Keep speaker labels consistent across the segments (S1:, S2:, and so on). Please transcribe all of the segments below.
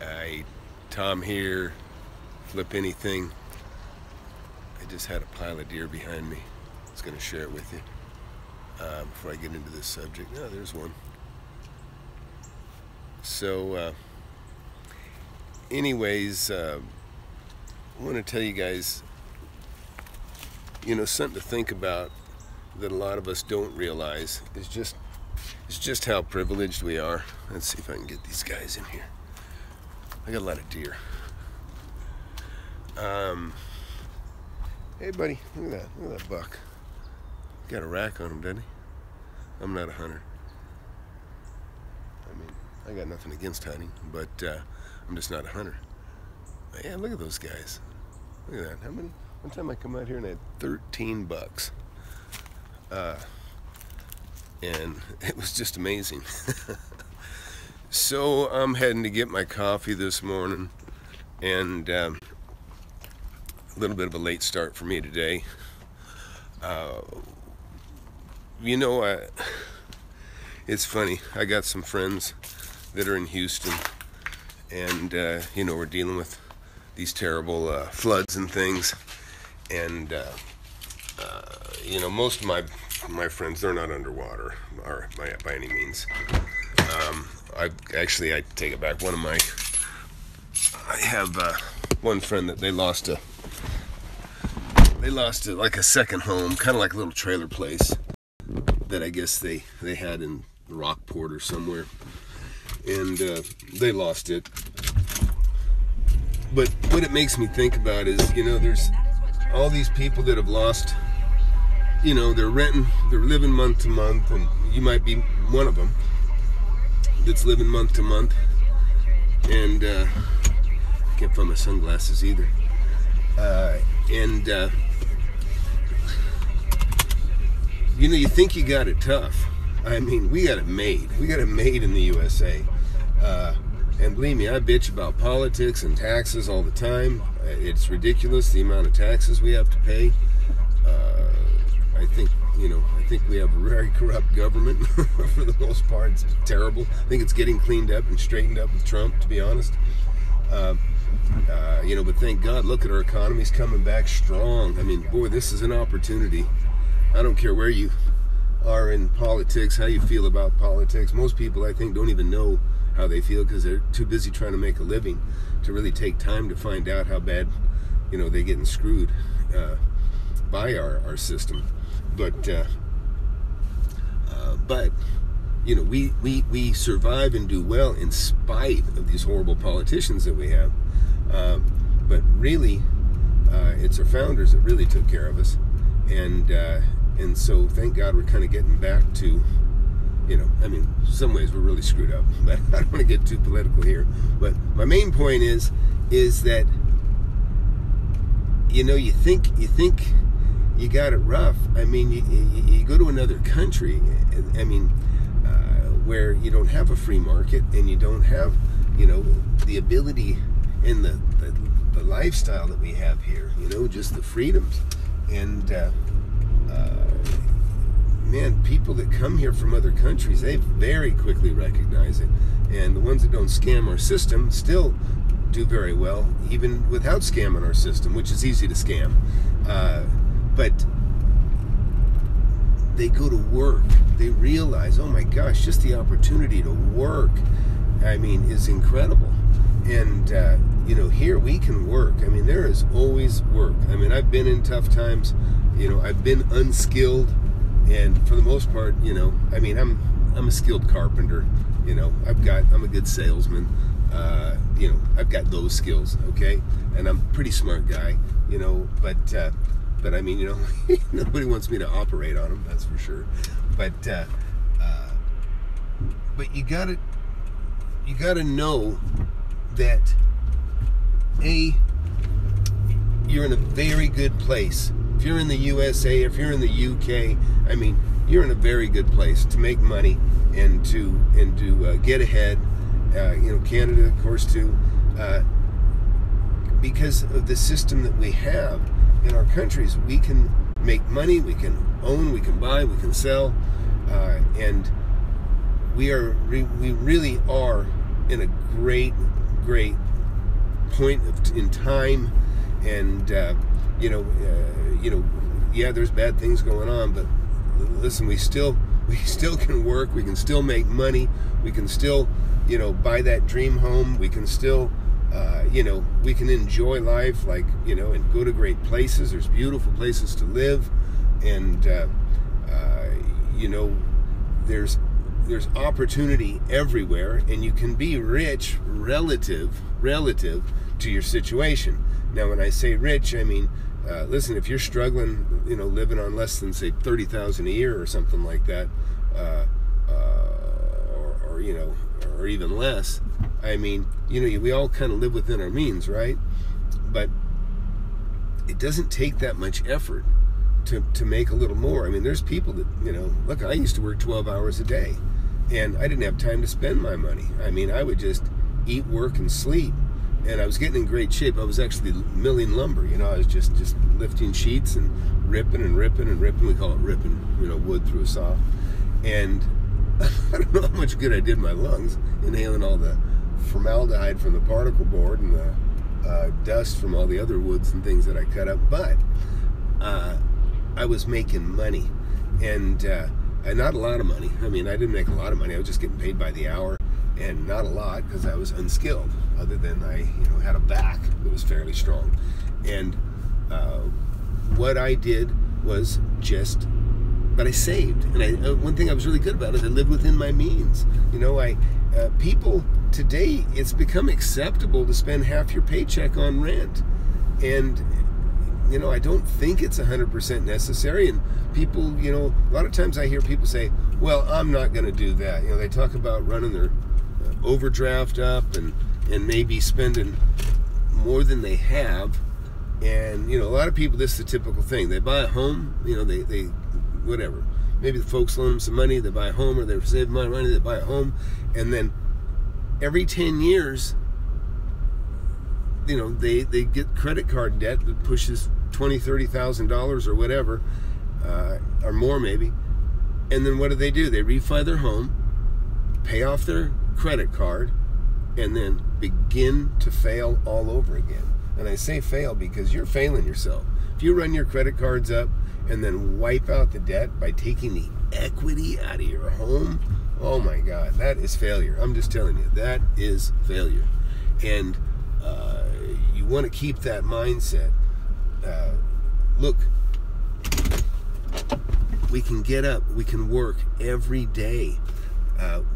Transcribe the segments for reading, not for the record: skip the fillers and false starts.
S1: Hi, Tom here. Flip anything. I just had a pile of deer behind me. I was going to share it with you before I get into this subject. No, there's one. So, anyways, I want to tell you guys, something to think about that a lot of us don't realize is just how privileged we are. Let's see if I can get these guys in here. I got a lot of deer. Hey buddy, look at that buck. Got a rack on him, doesn't he? I'm not a hunter. I mean, I got nothing against hunting, but I'm just not a hunter. But yeah, look at those guys. Look at that. How many? One time I come out here and I had 13 bucks. And it was just amazing. So I'm heading to get my coffee this morning, and a little bit of a late start for me today. It's funny. I got some friends that are in Houston, and we're dealing with these terrible floods and things. And most of my friends, they're not underwater or by any means. I take it back. I have one friend that they lost like a second home, kind of like a little trailer place that I guess they had in Rockport or somewhere, and they lost it. But what it makes me think about is, there's all these people that have lost, they're renting, they're living month to month, and you might be one of them that's living month to month, and can't find my sunglasses either. You think you got it tough. I mean, we got it made. We got it made in the USA. And believe me, I bitch about politics and taxes all the time. It's ridiculous the amount of taxes we have to pay. I think we have a very corrupt government for the most part. It's terrible. I think it's getting cleaned up and straightened up with Trump, to be honest. But thank God, look at our economy's coming back strong. I mean, boy, this is an opportunity. I don't care where you are in politics, how you feel about politics. Most people, I think, don't even know how they feel because they're too busy trying to make a living to really take time to find out how bad, they're getting screwed by our system. But we survive and do well in spite of these horrible politicians that we have. But really, it's our founders that really took care of us, and so thank God we're kind of getting back to, in some ways we're really screwed up. But I don't want to get too political here. But my main point is that you think you got it rough. I mean, you go to another country, where you don't have a free market and you don't have, the ability and the lifestyle that we have here, just the freedoms. And, man, people that come here from other countries, they very quickly recognize it. And the ones that don't scam our system still do very well, even without scamming our system, which is easy to scam. But they go to work. They realize, oh my gosh, just the opportunity to work, is incredible. And, here we can work. There is always work. I've been in tough times. I've been unskilled. And for the most part, I'm a skilled carpenter. I'm a good salesman. I've got those skills, okay? And I'm a pretty smart guy, but nobody wants me to operate on them, that's for sure. But you gotta know that you're in a very good place. If you're in the USA, if you're in the UK, you're in a very good place to make money and to get ahead. Canada, of course, too, because of the system that we have in our countries. We can make money, we can own, we can buy, we can sell, and we really are in a great point in time, and yeah, there's bad things going on, but listen, we still can work. We can still make money. We can still, buy that dream home. We can still, we can enjoy life, like, and go to great places. There's beautiful places to live, and there's opportunity everywhere, and you can be rich relative to your situation. Now, when I say rich, I mean, listen, if you're struggling, living on less than, say, $30,000 a year or something like that, or even less, I mean, we all kind of live within our means, right? But it doesn't take that much effort to make a little more. I mean, there's people that, look, I used to work 12 hours a day, and I didn't have time to spend my money. I mean, I would just eat, work, and sleep. And I was getting in great shape. I was actually milling lumber. I was just lifting sheets and ripping. We call it ripping, wood through a saw. And I don't know how much good I did my lungs, inhaling all the formaldehyde from the particle board and the dust from all the other woods and things that I cut up. But I was making money, and not a lot of money. I mean, I didn't make a lot of money. I was just getting paid by the hour, and not a lot because I was unskilled, other than I had a back that was fairly strong. And what I did was but I saved. And one thing I was really good about is I lived within my means. People today, it's become acceptable to spend half your paycheck on rent. And I don't think it's 100% necessary. And people, a lot of times I hear people say, well, I'm not going to do that. They talk about running their overdraft up and maybe spending more than they have. And a lot of people, this is the typical thing. They buy a home, they whatever, maybe the folks loan them some money, they buy a home, or they're saving money, they buy a home, and then every 10 years they get credit card debt that pushes $20,000-$30,000 or whatever, or more maybe. And then what do? They refi their home, pay off their credit card, and then begin to fail all over again. And I say fail because you're failing yourself. If you run your credit cards up and then wipe out the debt by taking the equity out of your home, oh my God, that is failure. I'm just telling you, that is failure. And you want to keep that mindset. Look, we can get up, we can work every day.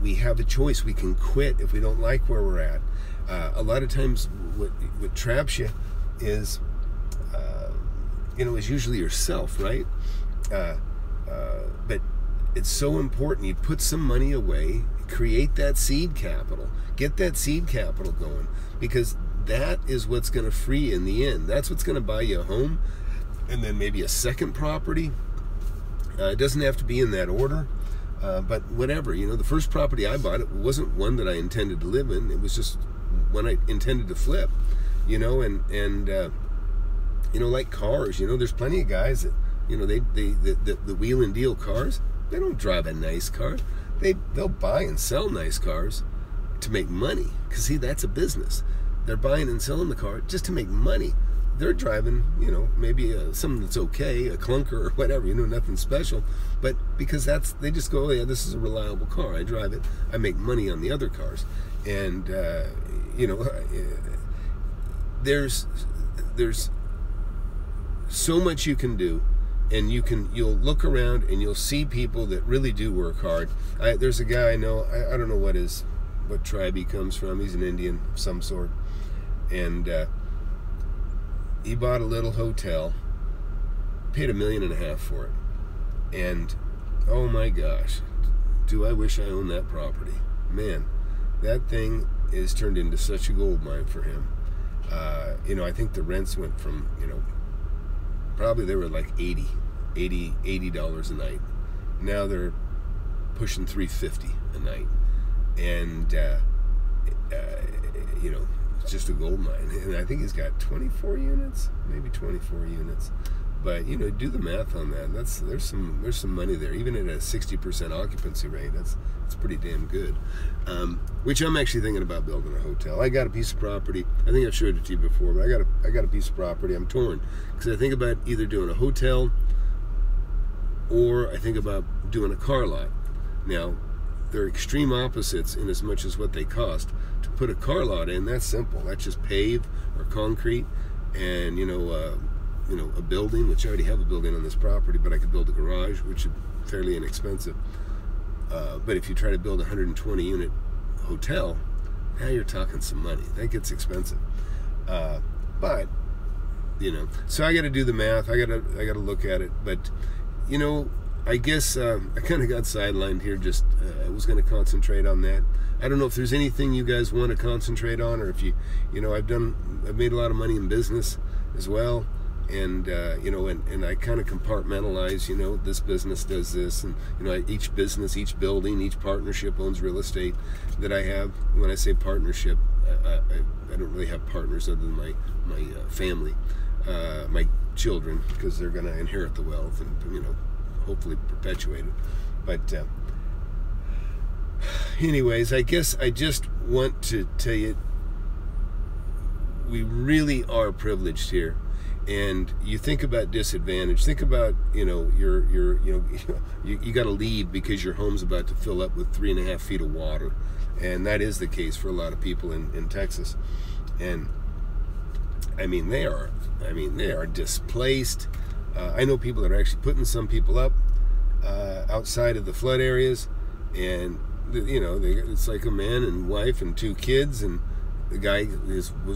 S1: We have a choice. We can quit if we don't like where we're at. A lot of times what traps you is, is usually yourself, right? But it's so important. You put some money away, create that seed capital, get that seed capital going, because that is what's going to free you in the end. That's what's going to buy you a home, and then maybe a second property. It doesn't have to be in that order. But whatever, the first property I bought, it wasn't one that I intended to live in. It was just one I intended to flip, like cars, there's plenty of guys that, the wheel and deal cars, they don't drive a nice car. They'll buy and sell nice cars to make money. Because see, that's a business. They're buying and selling the car just to make money. They're driving, maybe something that's okay, a clunker or whatever, nothing special. But because they just go, oh yeah, this is a reliable car. I drive it. I make money on the other cars. And, there's so much you can do. And you'll look around and you'll see people that really do work hard. There's a guy I know, I don't know what tribe he comes from. He's an Indian of some sort. And, he bought a little hotel, paid $1.5 million for it, and oh my gosh, do I wish I owned that property. Man, that thing is turned into such a gold mine for him. I think the rents went from, probably they were like $80 a night. Now they're pushing $350 a night, and it's just a gold mine. And I think he's got 24 units, maybe 24 units. But do the math on that. There's some money there, even at a 60% occupancy rate. That's pretty damn good. Which I'm actually thinking about building a hotel. I got a piece of property. I think I've showed it to you before, but I got a piece of property. I'm torn because I think about either doing a hotel or I think about doing a car lot. Now, they're extreme opposites in as much as what they cost. To put a car lot in, that's simple. That's just pave or concrete, and a building, which I already have a building on this property, but I could build a garage, which is fairly inexpensive. But if you try to build a 120 unit hotel, now you're talking some money. That gets expensive. But so I got to do the math. I got to look at it. But I guess I kind of got sidelined here. Just I was going to concentrate on that. I don't know if there's anything you guys want to concentrate on, or if I've made a lot of money in business as well, and and I kind of compartmentalize. This business does this, and each business, each building, each partnership owns real estate that I have. When I say partnership, I don't really have partners other than my family, my children, because they're going to inherit the wealth and hopefully perpetuate it. But anyways, I guess I just want to tell you, we really are privileged here. And you think about disadvantage. Think about you got to leave because your home's about to fill up with 3.5 feet of water, and that is the case for a lot of people in Texas. And I mean they are displaced. I know people that are actually putting some people up outside of the flood areas, and it's like a man and wife and 2 kids, and the guy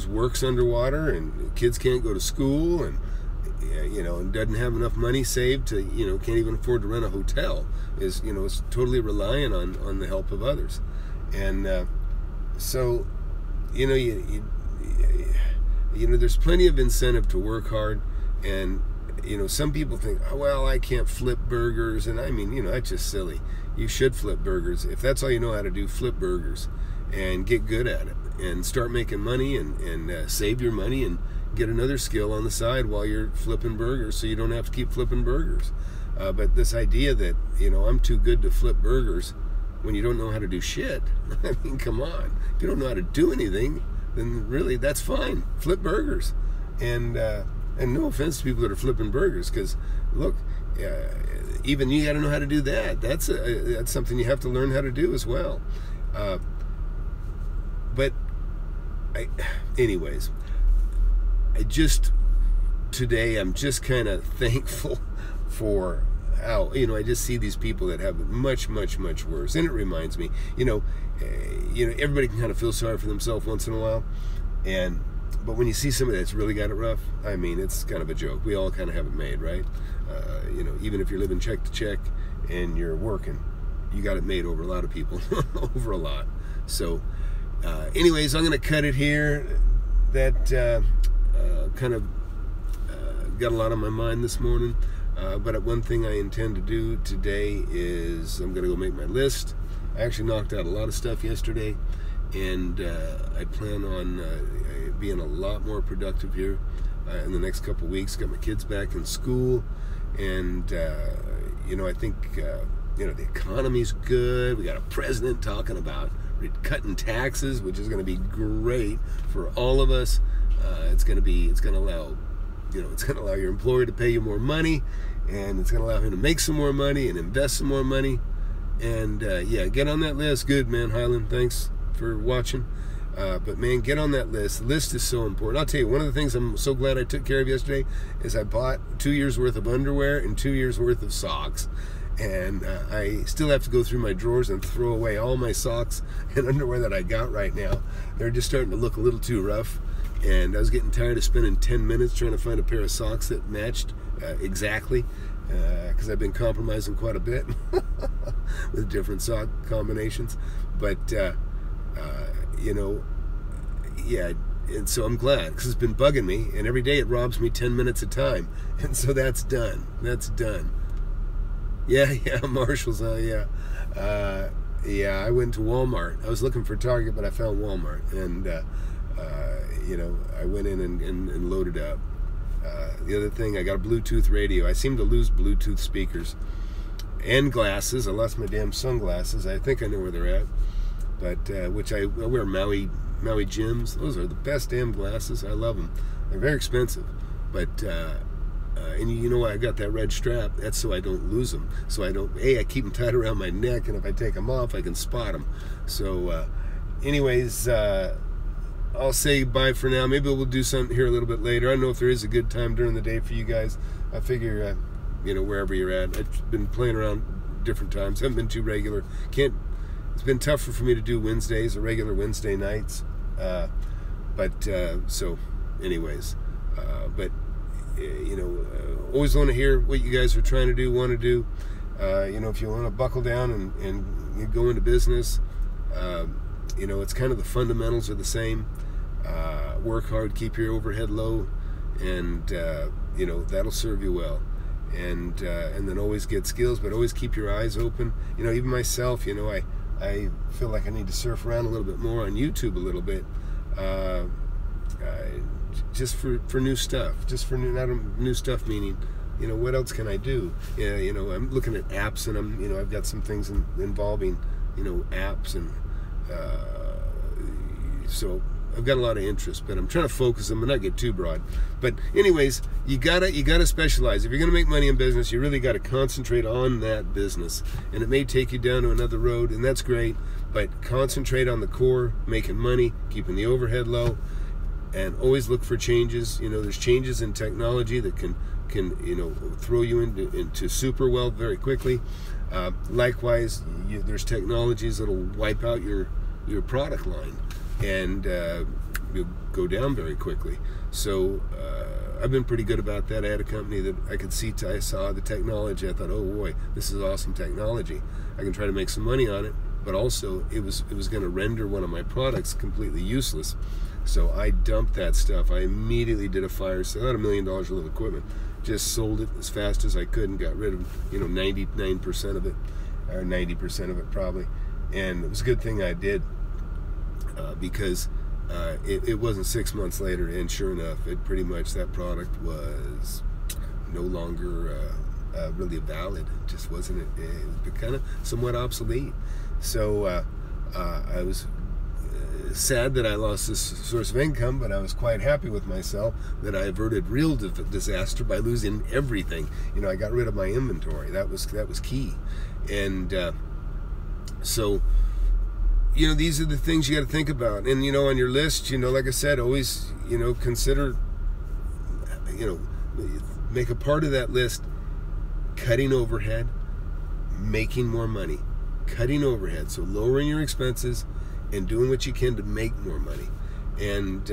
S1: works underwater, and kids can't go to school, and and doesn't have enough money saved to can't even afford to rent a hotel. Is totally relying on the help of others, and so there's plenty of incentive to work hard. And some people think, oh, well, I can't flip burgers, and I mean that's just silly. You should flip burgers. If that's all you know how to do, flip burgers and get good at it, and start making money, and save your money, and get another skill on the side while you're flipping burgers, so you don't have to keep flipping burgers. But this idea that I'm too good to flip burgers when you don't know how to do shit, I mean, come on. If you don't know how to do anything, then really that's fine. Flip burgers. And no offense to people that are flipping burgers, because look, even you got to know how to do that. That's something you have to learn how to do as well. But anyways, today I'm just kind of thankful for how I just see these people that have it much, much, much worse, and it reminds me, everybody can kind of feel sorry for themselves once in a while, but when you see somebody that's really got it rough, I mean, it's kind of a joke. We all kind of have it made, right? Even if you're living check to check and you're working, you got it made over a lot of people, over a lot. So, anyways, I'm going to cut it here. That kind of got a lot on my mind this morning. But one thing I intend to do today is I'm going to go make my list. I actually knocked out a lot of stuff yesterday, and I plan on being a lot more productive here in the next couple weeks. Got my kids back in school, and I think the economy's good. We got a president talking about cutting taxes, which is going to be great for all of us. It's going to allow your employer to pay you more money, and it's going to allow him to make some more money and invest some more money. And get on that list. Good, man. Highland, thanks for watching. But man, get on that list. The list is so important. I'll tell you, one of the things I'm so glad I took care of yesterday is I bought 2 years worth of underwear and 2 years worth of socks. And I still have to go through my drawers and throw away all my socks and underwear that I got right now. They're just starting to look a little too rough. And I was getting tired of spending 10 minutes trying to find a pair of socks that matched exactly, because I've been compromising quite a bit with different sock combinations. But, and so I'm glad, because it's been bugging me, and every day it robs me 10 minutes of time. And so that's done. That's done. Yeah, Marshalls, I went to Walmart. I was looking for Target, but I found Walmart, and I went in and loaded up. The other thing, I got a Bluetooth radio. I seem to lose Bluetooth speakers and glasses. I lost my damn sunglasses. I think I know where they're at, but which I wear Maui Jims. Those are the best damn glasses. I love them. They're very expensive, but and you know why I got that red strap? That's so I don't lose them. So I don't. I keep them tied around my neck, and if I take them off, I can spot them. So, anyways. I'll say bye for now. Maybe we'll do something here a little bit later. I don't know if there is a good time during the day for you guys. I figure, wherever you're at. I've been playing around different times. Haven't been too regular. It's been tougher for me to do Wednesdays or regular Wednesday nights. So, anyways. Always want to hear what you guys are trying to do, want to do. If you want to buckle down and you go into business, it's kind of the fundamentals are the same. Work hard, keep your overhead low, and that'll serve you well. And then always get skills, but always keep your eyes open. Even myself, I feel like I need to surf around a little bit more on YouTube a little bit, just for new stuff. Just for new stuff, meaning, what else can I do? I'm looking at apps, and I've got some things involving, apps, and so I've got a lot of interest, but I'm trying to focus them and not get too broad. But anyways, you gotta specialize. If you're gonna make money in business, you really gotta concentrate on that business. And it may take you down to another road, and that's great, but concentrate on the core, making money, keeping the overhead low, and always look for changes. There's changes in technology that can throw you into super wealth very quickly. Likewise, there's technologies that'll wipe out your product line, and you'll go down very quickly. So I've been pretty good about that. I had a company that I saw the technology. I thought, oh boy, this is awesome technology. I can try to make some money on it, but also it was going to render one of my products completely useless. So I dumped that stuff. I immediately did a fire sale. I had $1 million worth of equipment. Just sold it as fast as I could and got rid of 99% of it, or 90% of it probably. And it was a good thing I did, because it wasn't 6 months later, and sure enough, that product was no longer really valid. It just wasn't. It was kind of somewhat obsolete. So I was sad that I lost this source of income, but I was quite happy with myself that I averted real disaster by losing everything. I got rid of my inventory. That was key. And so these are the things you got to think about. And on your list, like I said, always consider, make a part of that list cutting overhead, making more money. Cutting overhead, so lowering your expenses and doing what you can to make more money. And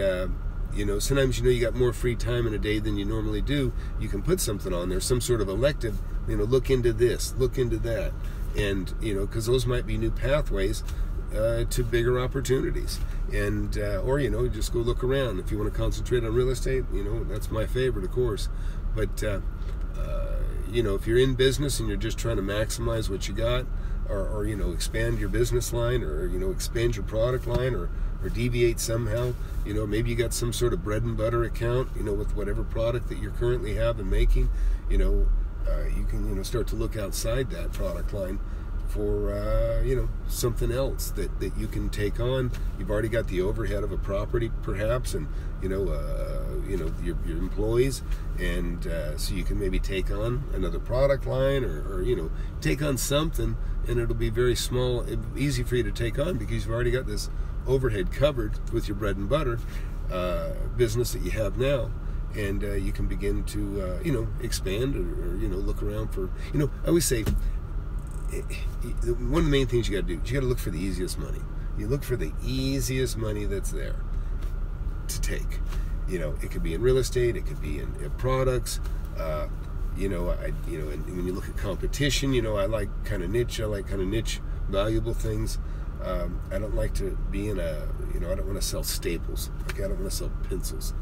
S1: sometimes you got more free time in a day than you normally do. You can put something on there, some sort of elective, look into this, look into that, and because those might be new pathways to bigger opportunities. And or just go look around. If you want to concentrate on real estate, that's my favorite, of course. But if you're in business and you're just trying to maximize what you got, or expand your business line, or expand your product line, or deviate somehow, maybe you got some sort of bread and butter account, with whatever product that you're currently have and making, you can start to look outside that product line for something else that you can take on. You've already got the overhead of a property perhaps, and your employees, and so you can maybe take on another product line, or take on something, and it'll be very small, easy for you to take on, because you've already got this overhead covered with your bread and butter business that you have now. And you can begin to expand, or look around for, I always say, one of the main things you got to do is you got to look for the easiest money. You look for the easiest money that's there to take. It could be in real estate, it could be in products. And when you look at competition, I like kind of niche valuable things. I don't like to be in I don't want to sell staples. I don't want to sell pencils.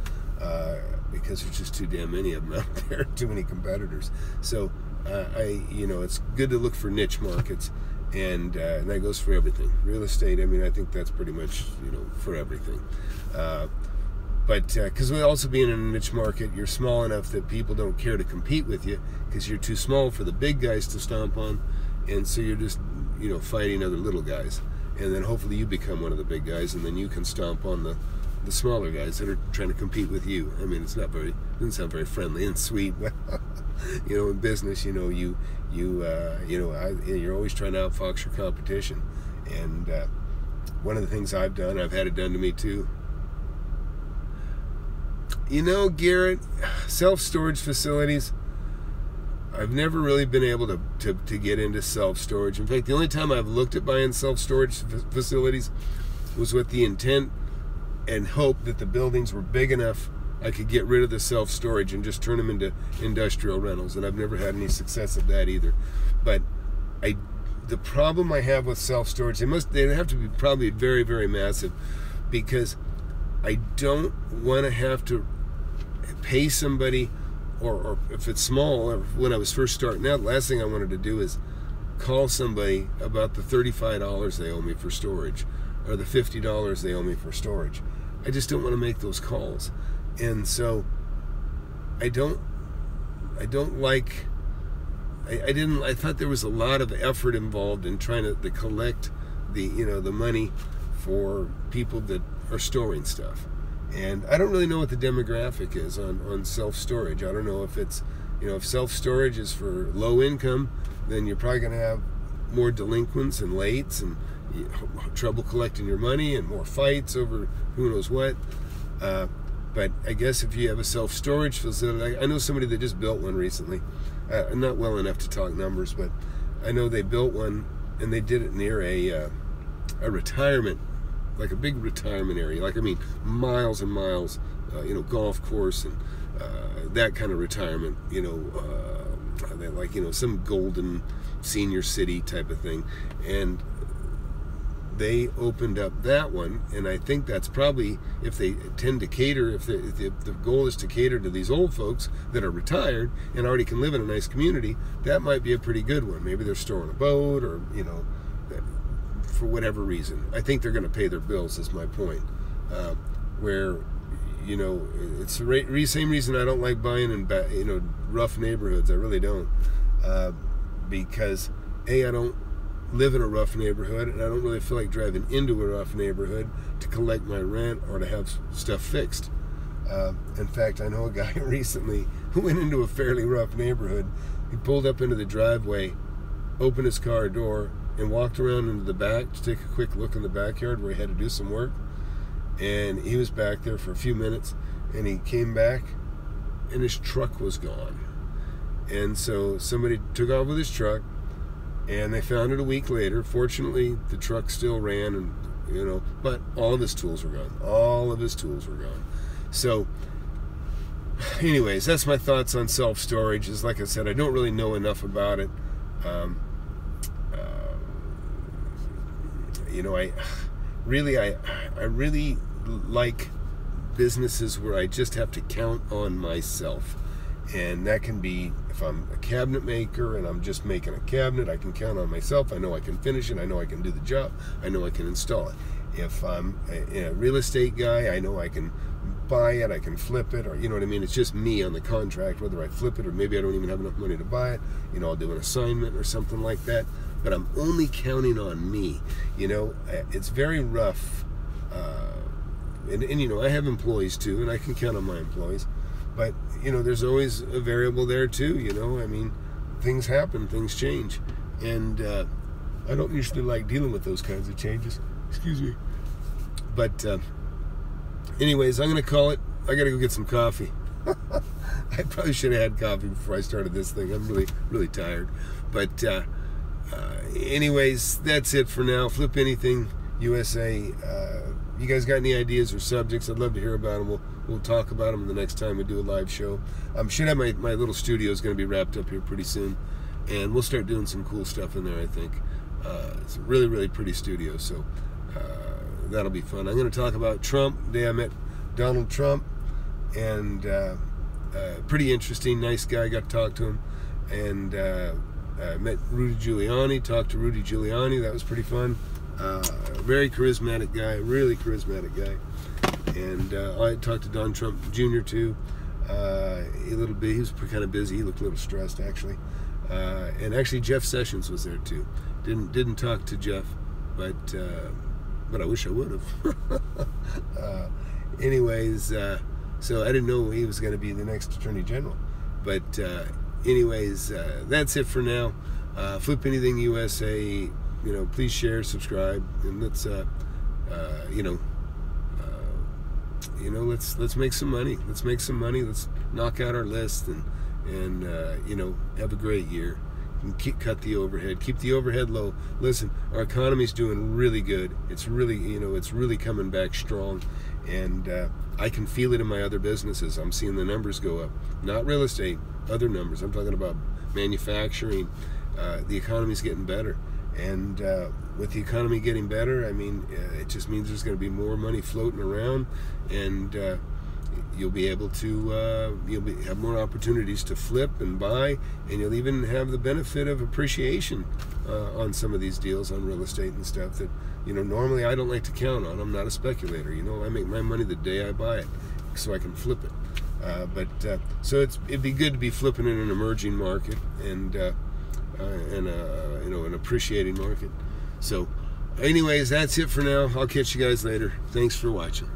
S1: Because there's just too damn many of them out there, too many competitors. So it's good to look for niche markets, and that goes for everything. Real estate, I think that's pretty much for everything. But because we also being in a niche market, you're small enough that people don't care to compete with you because you're too small for the big guys to stomp on, and so you're just, you know, fighting other little guys, and then hopefully you become one of the big guys, and then you can stomp on the smaller guys that are trying to compete with you. I mean, doesn't sound very friendly and sweet. Well, you know, in business, you know, you're always trying to outfox your competition, and one of the things I've done, I've had it done to me too. You know, Garrett, self-storage facilities, I've never really been able to get into self-storage. In fact, the only time I've looked at buying self-storage facilities was with the intent and hope that the buildings were big enough I could get rid of the self-storage and just turn them into industrial rentals. And I've never had any success at that either. But the problem I have with self-storage, they have to be probably very, very massive, because I don't want to have to pay somebody, or if it's small, or when I was first starting out, the last thing I wanted to do is call somebody about the $35 they owe me for storage, or the $50 they owe me for storage. I just don't want to make those calls. And so I thought there was a lot of effort involved in trying to collect the money for people that are storing stuff. And I don't really know what the demographic is on self-storage. I don't know if it's, if self-storage is for low income, then you're probably going to have more delinquents and lates and trouble collecting your money and more fights over who knows what. But I guess if you have a self-storage facility, I know somebody that just built one recently. I'm not well enough to talk numbers, but I know they built one, and they did it near a retirement, like a big retirement area. Like, I mean, miles and miles, golf course and that kind of retirement, some golden senior city type of thing. And they opened up that one, and I think that's probably, if they tend to cater, if the goal is to cater to these old folks that are retired and already can live in a nice community, that might be a pretty good one. Maybe they're storing a boat, or for whatever reason. I think they're going to pay their bills, is my point. Where, it's the same reason I don't like buying in rough neighborhoods. I really don't, because I don't live in a rough neighborhood, and I don't really feel like driving into a rough neighborhood to collect my rent or to have stuff fixed. In fact, I know a guy recently who went into a fairly rough neighborhood. He pulled up into the driveway, opened his car door, and walked around into the back to take a quick look in the backyard where he had to do some work. And he was back there for a few minutes, and he came back, and his truck was gone. And so somebody took off with his truck, and they found it a week later. Fortunately, the truck still ran, and but all of his tools were gone. All of his tools were gone. So, anyways, that's my thoughts on self-storage. Is, like I said, I don't really know enough about it. I really like businesses where I just have to count on myself. And that can be, if I'm a cabinet maker and I'm just making a cabinet, I can count on myself. I know I can finish it. I know I can do the job. I know I can install it. If I'm a real estate guy, I know I can buy it, I can flip it, or you know what I mean? It's just me on the contract, whether I flip it or maybe I don't even have enough money to buy it. I'll do an assignment or something like that. But I'm only counting on me. It's very rough. And I have employees too, and I can count on my employees. But, there's always a variable there too, I mean, things happen, things change. And I don't usually like dealing with those kinds of changes. Excuse me. But anyways, I'm going to call it. I got to go get some coffee. I probably should have had coffee before I started this thing. I'm really, really tired. But anyways, that's it for now. Flip Anything USA. You guys got any ideas or subjects? I'd love to hear about them. We'll talk about them the next time we do a live show. Should have my little studio is going to be wrapped up here pretty soon, and we'll start doing some cool stuff in there, I think. It's a really, really pretty studio, so that'll be fun. I'm going to talk about Trump. The day I met Donald Trump, and pretty interesting, nice guy. Got to talk to him, and I met Rudy Giuliani. Talked to Rudy Giuliani. That was pretty fun. Very charismatic guy, really charismatic guy. And I talked to Don Trump Jr. too. A little bit. He was kind of busy. He looked a little stressed actually. And actually Jeff Sessions was there too. Didn't talk to Jeff, but I wish I would have. Anyways, so I didn't know he was going to be the next Attorney General. But anyways, that's it for now. Flip Anything USA. Please share, subscribe, and let's let's make some money. Let's make some money. Let's knock out our list and have a great year. And cut the overhead. Keep the overhead low. Listen, our economy's doing really good. It's really it's really coming back strong, and I can feel it in my other businesses. I'm seeing the numbers go up. Not real estate, other numbers. I'm talking about manufacturing. The economy's getting better. And with the economy getting better, I mean, it just means there's going to be more money floating around, and you'll be able to have more opportunities to flip and buy, and you'll even have the benefit of appreciation on some of these deals on real estate and stuff that normally I don't like to count on. I'm not a speculator. I make my money the day I buy it, so I can flip it. So it'd be good to be flipping in an emerging market and an appreciating market. So anyways, that's it for now. I'll catch you guys later. Thanks for watching.